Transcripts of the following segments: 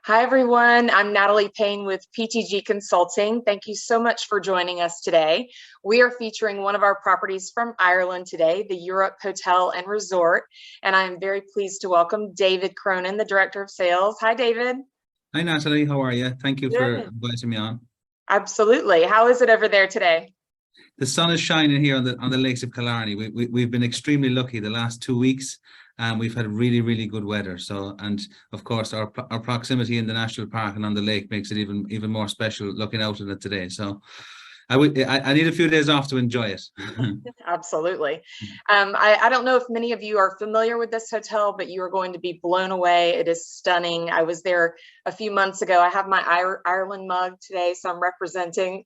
Hi, everyone. I'm Natalie Payne with PTG Consulting. Thank you so much for joining us today. We are featuring one of our properties from Ireland today, the Europe Hotel and Resort. And I'm very pleased to welcome David Cronin, the Director of Sales. Hi, David. Hi, Natalie. How are you? Thank you for Good. inviting me on. Absolutely. How is it over there today? The sun is shining here on the lakes of Killarney. We've been extremely lucky the last 2 weeks, and we've had really good weather. So, and of course, our proximity in the national park and on the lake makes it even more special looking out at it today. So, I need a few days off to enjoy it. Absolutely. I don't know if many of you are familiar with this hotel, but you are going to be blown away. It is stunning. I was there a few months ago. I have my Ireland mug today, so I'm representing.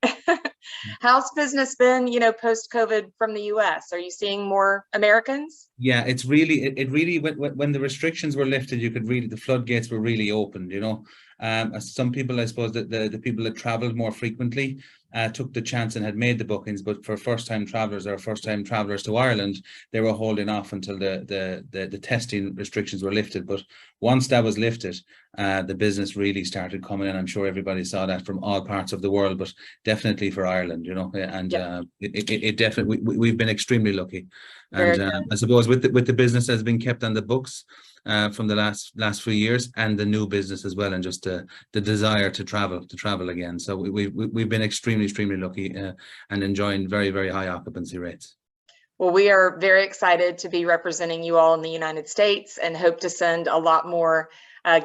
How's business been, post-COVID from the US? Are you seeing more Americans? Yeah, it's really when the restrictions were lifted, you could really, the floodgates were really opened, some people, I suppose, that the people that traveled more frequently took the chance and had made the bookings, but for first-time travelers to Ireland, they were holding off until the testing restrictions were lifted. But once that was lifted, the business really started coming in. I'm sure everybody saw that from all parts of the world, but definitely for Ireland, and Yep. it definitely, we've been extremely lucky. Very And good. I suppose with the business has been kept on the books from the last few years, and the new business as well, and just the desire to travel again. So we've been extremely lucky and enjoying very high occupancy rates. Well, we are very excited to be representing you all in the United States and hope to send a lot more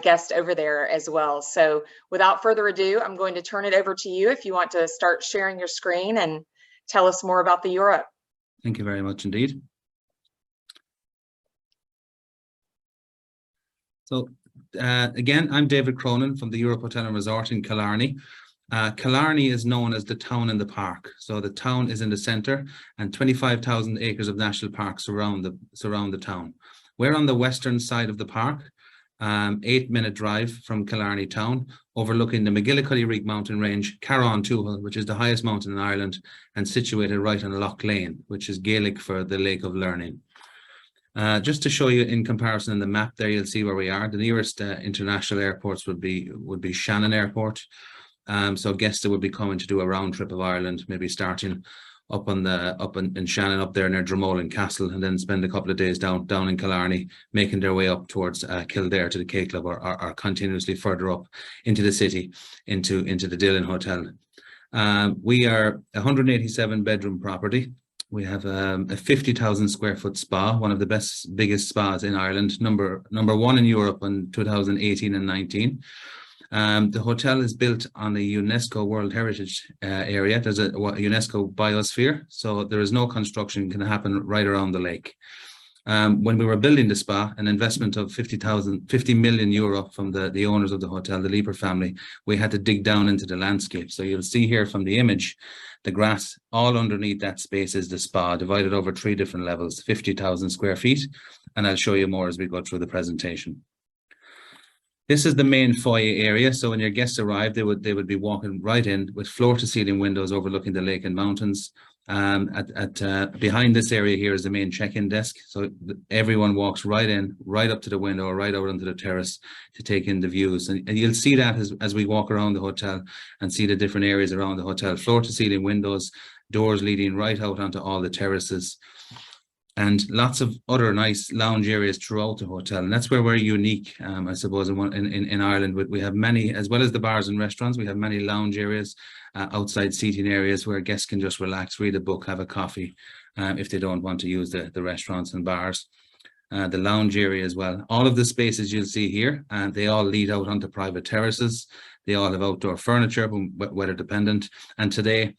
guests over there as well. So without further ado, I'm going to turn it over to you if you want to start sharing your screen and tell us more about the Europe. Thank you very much indeed. So again, I'm David Cronin from the Europe Hotel and Resort in Killarney. Killarney is known as the town in the park. So the town is in the centre, and 25,000 acres of national park surround the town. We're on the western side of the park, 8-minute drive from Killarney town, overlooking the McGillicuddy mountain range, Carron Tuathail, which is the highest mountain in Ireland, and situated right on Lough Lane, which is Gaelic for the Lake of Learning. Just to show you in comparison in the map there, you'll see where we are. The nearest international airports would be Shannon Airport. So guests that would be coming to do a round trip of Ireland, maybe starting up in Shannon, up there near Dromoland Castle, and then spend a couple of days down in Killarney, making their way up towards Kildare to the K Club, or continuously further up into the city, into the Dillon Hotel. We are a 187 bedroom property. We have a 50,000 square foot spa, one of the biggest spas in Ireland, number one in Europe in 2018 and 19. The hotel is built on a UNESCO World Heritage area. There's a UNESCO biosphere, so there is no construction can happen right around the lake. When we were building the spa, an investment of 50 million euro from the owners of the hotel, the Leaper family, we had to dig down into the landscape. So you'll see here from the image, the grass all underneath that space is the spa, divided over 3 different levels, 50,000 square feet. And I'll show you more as we go through the presentation. This is the main foyer area. So when your guests arrive, they would be walking right in with floor-to-ceiling windows overlooking the lake and mountains. Behind this area here is the main check-in desk. So everyone walks right in, right up to the window, or right out onto the terrace to take in the views. And you'll see that as we walk around the hotel and see the different areas around the hotel. Floor-to-ceiling windows, doors leading right out onto all the terraces, and lots of other nice lounge areas throughout the hotel. And that's where we're unique, I suppose, in Ireland. We have many, as well as the bars and restaurants, we have many lounge areas, outside seating areas where guests can just relax, read a book, have a coffee, if they don't want to use the restaurants and bars. The lounge area as well. All of the spaces you'll see here, they all lead out onto private terraces. They all have outdoor furniture, weather dependent. And today,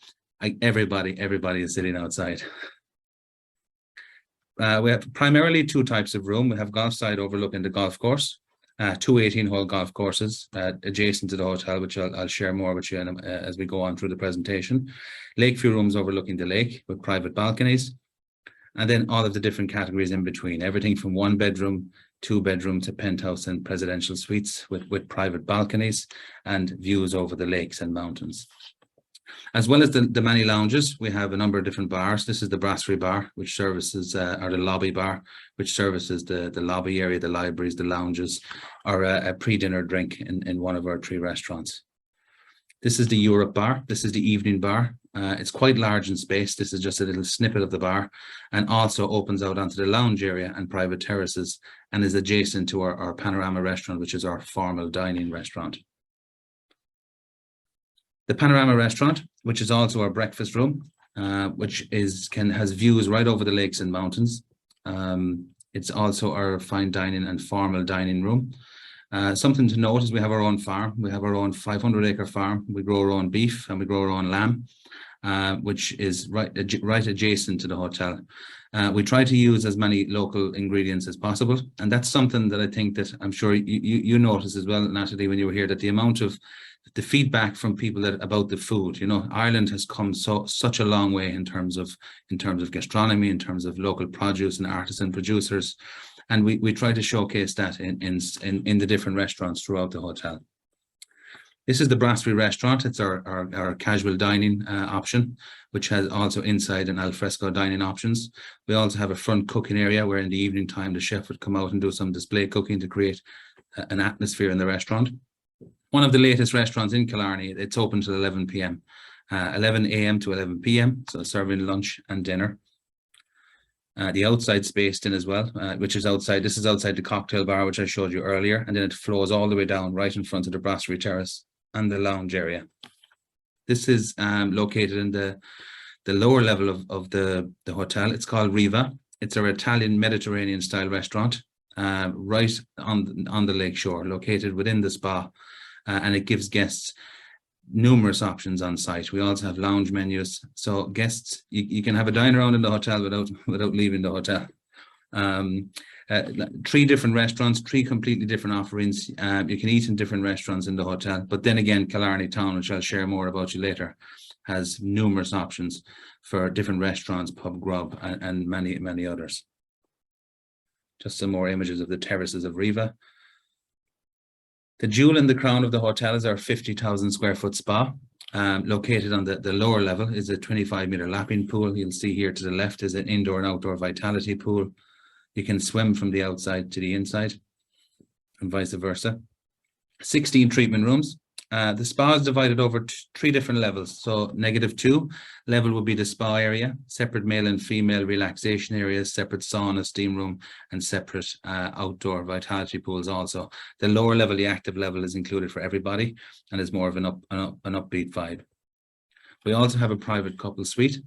everybody is sitting outside. We have primarily 2 types of room. We have golf side overlooking the golf course, 2 18-hole golf courses adjacent to the hotel, which I'll share more with you as we go on through the presentation. Lakeview rooms overlooking the lake with private balconies. And then all of the different categories in between, everything from 1 bedroom, 2 bedroom to penthouse and presidential suites with private balconies and views over the lakes and mountains. As well as the many lounges, we have a number of different bars. This is the Brasserie Bar, which services, or the Lobby Bar, which services the lobby area, the libraries, the lounges, or a pre-dinner drink in one of our 3 restaurants. This is the Europe Bar. This is the evening bar. It's quite large in space. This is just a little snippet of the bar, and also opens out onto the lounge area and private terraces, and is adjacent to our Panorama restaurant, which is our formal dining restaurant. The Panorama restaurant, which is also our breakfast room, which has views right over the lakes and mountains. It's also our fine dining and formal dining room. Something to note is we have our own farm. We have our own 500-acre farm. We grow our own beef and we grow our own lamb, which is right adjacent to the hotel. We try to use as many local ingredients as possible, and that's something that I think that I'm sure you noticed as well, Natalie, when you were here, that the amount of the feedback from people about the food. You know, Ireland has come such a long way in terms of gastronomy, in terms of local produce and artisan producers, and we try to showcase that in the different restaurants throughout the hotel. This is the Brasserie restaurant. It's our casual dining option, which has also inside and al fresco dining options. We also have a front cooking area where in the evening time the chef would come out and do some display cooking to create an atmosphere in the restaurant. One of the latest restaurants in Killarney. It's open till 11 p.m. 11 a.m. to 11 p.m. So serving lunch and dinner. The outside spaced in as well, which is outside. This is outside the cocktail bar, which I showed you earlier, and then it flows all the way down right in front of the Brasserie Terrace and the lounge area. This is located in the lower level of the hotel. It's called Riva. It's our Italian Mediterranean style restaurant, right on the lake shore, located within the spa, and it gives guests numerous options on site. We also have lounge menus, so guests you can have a dine around in the hotel without leaving the hotel. 3 different restaurants, 3 completely different offerings. You can eat in different restaurants in the hotel, but then again, Killarney town, which I'll share more about you later, has numerous options for different restaurants, pub grub, and many others. Just some more images of the terraces of Riva. The jewel in the crown of the hotel is our 50,000 square foot spa. Located on the lower level is a 25-meter lapping pool. You'll see here to the left is an indoor and outdoor vitality pool. You can swim from the outside to the inside and vice versa. 16 treatment rooms. The spa is divided over 3 different levels. So -2 level will be the spa area, separate male and female relaxation areas, separate sauna, steam room, and separate outdoor vitality pools also. The lower level, the active level, is included for everybody and is more of an upbeat vibe. We also have a private couple suite,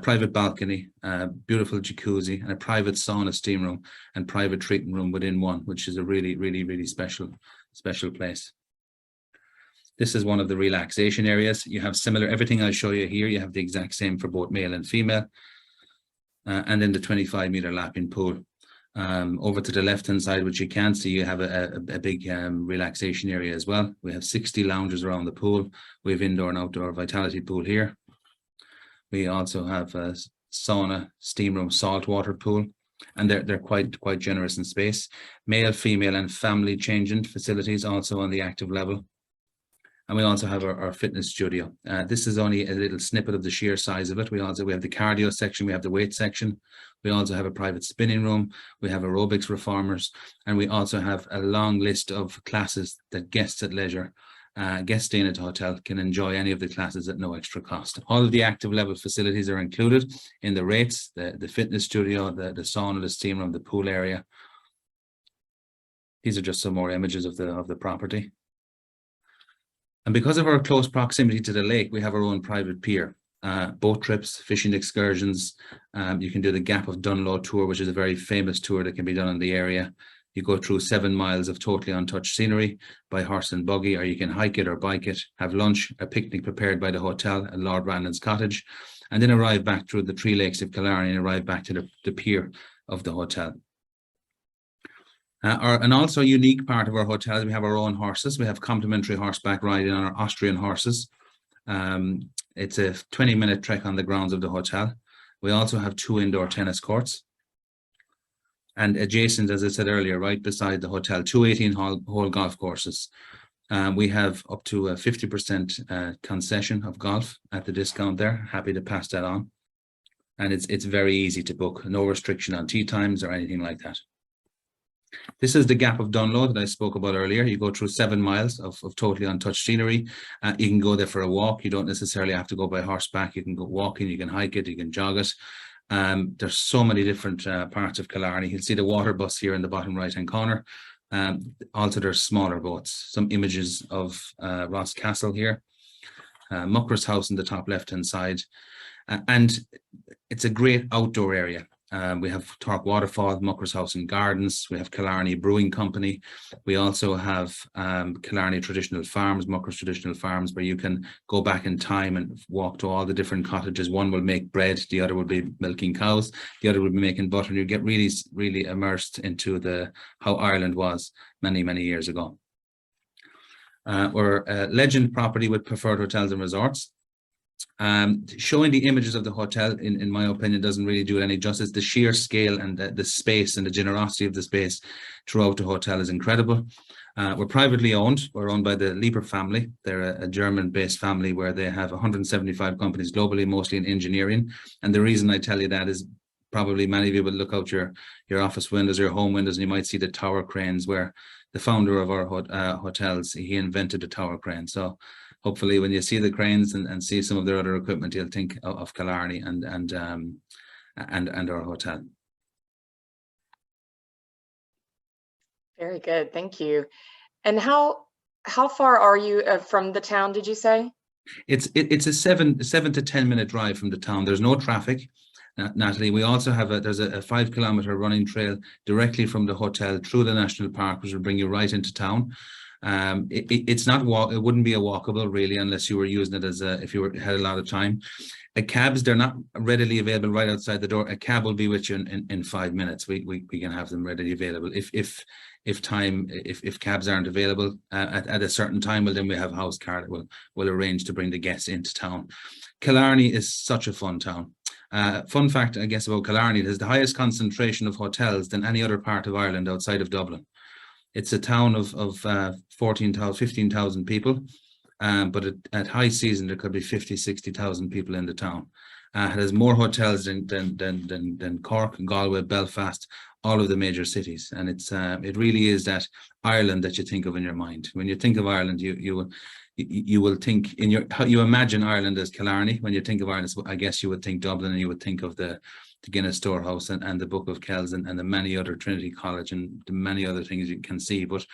private balcony, beautiful jacuzzi, and a private sauna, steam room, and private treatment room within one, which is a really special place. This is one of the relaxation areas. You have similar, everything I'll show you here, you have the exact same for both male and female. And then the 25-meter lapping pool. Over to the left-hand side, which you can see, you have a big relaxation area as well. We have 60 lounges around the pool. We have indoor and outdoor vitality pool here. We also have a sauna, steam room, saltwater pool, and they're quite generous in space. Male, female, and family changing facilities also on the active level. And we also have our fitness studio. This is only a little snippet of the sheer size of it. We have the cardio section, we have the weight section. We also have a private spinning room. We have aerobics reformers, and we also have a long list of classes that guests at leisure, guests staying at the hotel, can enjoy any of the classes at no extra cost. All of the active level facilities are included in the rates, the fitness studio, the sauna, the steam room, the pool area. These are just some more images of the property. And because of our close proximity to the lake, we have our own private pier, boat trips, fishing excursions. You can do the Gap of Dunlow tour, which is a very famous tour that can be done in the area. You go through 7 miles of totally untouched scenery by horse and buggy, or you can hike it or bike it, have lunch, a picnic prepared by the hotel at Lord Brandon's cottage, and then arrive back through the 3 lakes of Killarney and arrive back to the pier of the hotel. And also a unique part of our hotel is we have our own horses. We have complimentary horseback riding on our Austrian horses. It's a 20-minute trek on the grounds of the hotel. We also have 2 indoor tennis courts. And adjacent, as I said earlier, right beside the hotel, 2 18-hole golf courses. We have up to a 50% concession of golf at the discount there. Happy to pass that on. And it's very easy to book. No restriction on tea times or anything like that. This is the Gap of Dunloe that I spoke about earlier. You go through 7 miles of totally untouched scenery. You can go there for a walk. You don't necessarily have to go by horseback. You can go walking, you can hike it, you can jog it. There's so many different parts of Killarney. You'll see the water bus here in the bottom right-hand corner. Also, there's smaller boats. Some images of Ross Castle here. Mucker's House in the top left-hand side. And it's a great outdoor area. We have Tork Waterfall, Mucker's House and Gardens. We have Killarney Brewing Company. We also have Killarney Traditional Farms, Mucker's Traditional Farms, where you can go back in time and walk to all the different cottages. One will make bread, the other will be milking cows, the other will be making butter. And you get really, really immersed into how Ireland was many, many years ago. We're a legend property with preferred hotels and resorts. Showing the images of the hotel, in my opinion, doesn't really do it any justice. The sheer scale and the space and the generosity of the space throughout the hotel is incredible. We're privately owned. We're owned by the Leaper family. They're a German-based family where they have 175 companies globally, mostly in engineering. And the reason I tell you that is probably many of you will look out your office windows or your home windows and you might see the tower cranes, where the founder of our hotels, he invented the tower crane. So hopefully when you see the cranes and see some of their other equipment, you'll think of Killarney and our hotel. Very good, thank you. And how far are you from the town, did you say? It's a 7 to 10 minute drive from the town. There's no traffic. Natalie, we also have there's a 5 kilometer running trail directly from the hotel through the national park, which will bring you right into town. It wouldn't be a walkable really, unless you were using it as if you had a lot of time. Cabs, they're not readily available right outside the door. A cab will be with you in 5 minutes. We can have them readily available. If cabs aren't available at a certain time, well, then we have a house car that will arrange to bring the guests into town. Killarney is such a fun town. Fun fact, I guess, about Killarney, it has the highest concentration of hotels than any other part of Ireland outside of Dublin. It's a town of 15,000 people, but at high season there could be 50, 60,000 people in the town. It has more hotels than Cork, Galway, Belfast, all of the major cities, and it really is that Ireland that you think of in your mind. When you think of Ireland, you will think you imagine Ireland as Killarney. When you think of Ireland, I guess you would think Dublin, and you would think of the Guinness Storehouse and the Book of Kells and the many other Trinity College and the many other things you can see. But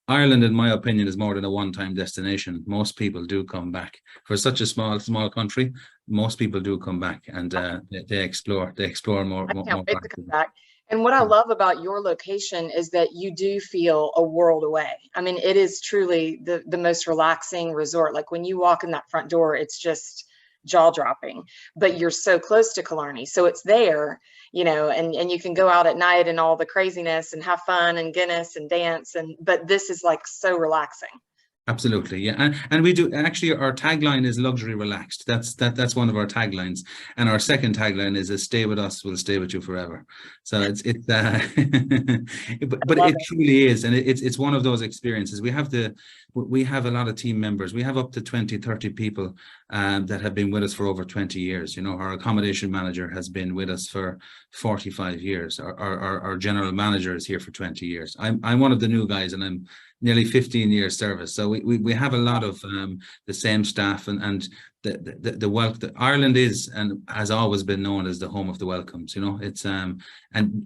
Ireland, in my opinion, is more than a one-time destination. Most people do come back. For such a small country, most people do come back and they explore more. I can't wait to come back. And what I love about your location is that you do feel a world away. I mean, it is truly the most relaxing resort. Like when you walk in that front door, it's just jaw-dropping, but you're so close to Killarney, so it's there, you know, and you can go out at night and all the craziness and have fun and Guinness and dance, but this is like so relaxing. Absolutely, yeah, and we do actually. Our tagline is luxury relaxed. That's one of our taglines, and our second tagline is "Stay with us, we'll stay with you forever." So but it truly is, and it's one of those experiences. We have a lot of team members. We have up to 20, 30 people that have been with us for over 20 years. You know, our accommodation manager has been with us for 45 years. Our general manager is here for 20 years. I'm one of the new guys, and I'm nearly 15 years service. So we have a lot of the same staff and the wealth. Ireland is and has always been known as the home of the welcomes. You know, it's and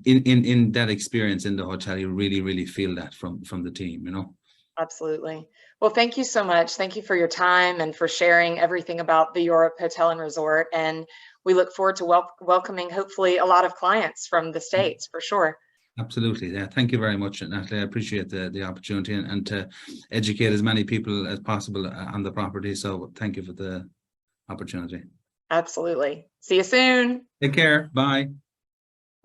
in that experience in the hotel, you really feel that from the team. You know. Absolutely. Well, thank you so much. Thank you for your time and for sharing everything about the Europe Hotel and Resort. And we look forward to welcoming hopefully a lot of clients from the States for sure. Absolutely. Yeah. Thank you very much, Natalie. I appreciate the opportunity and to educate as many people as possible on the property. So thank you for the opportunity. Absolutely. See you soon. Take care. Bye.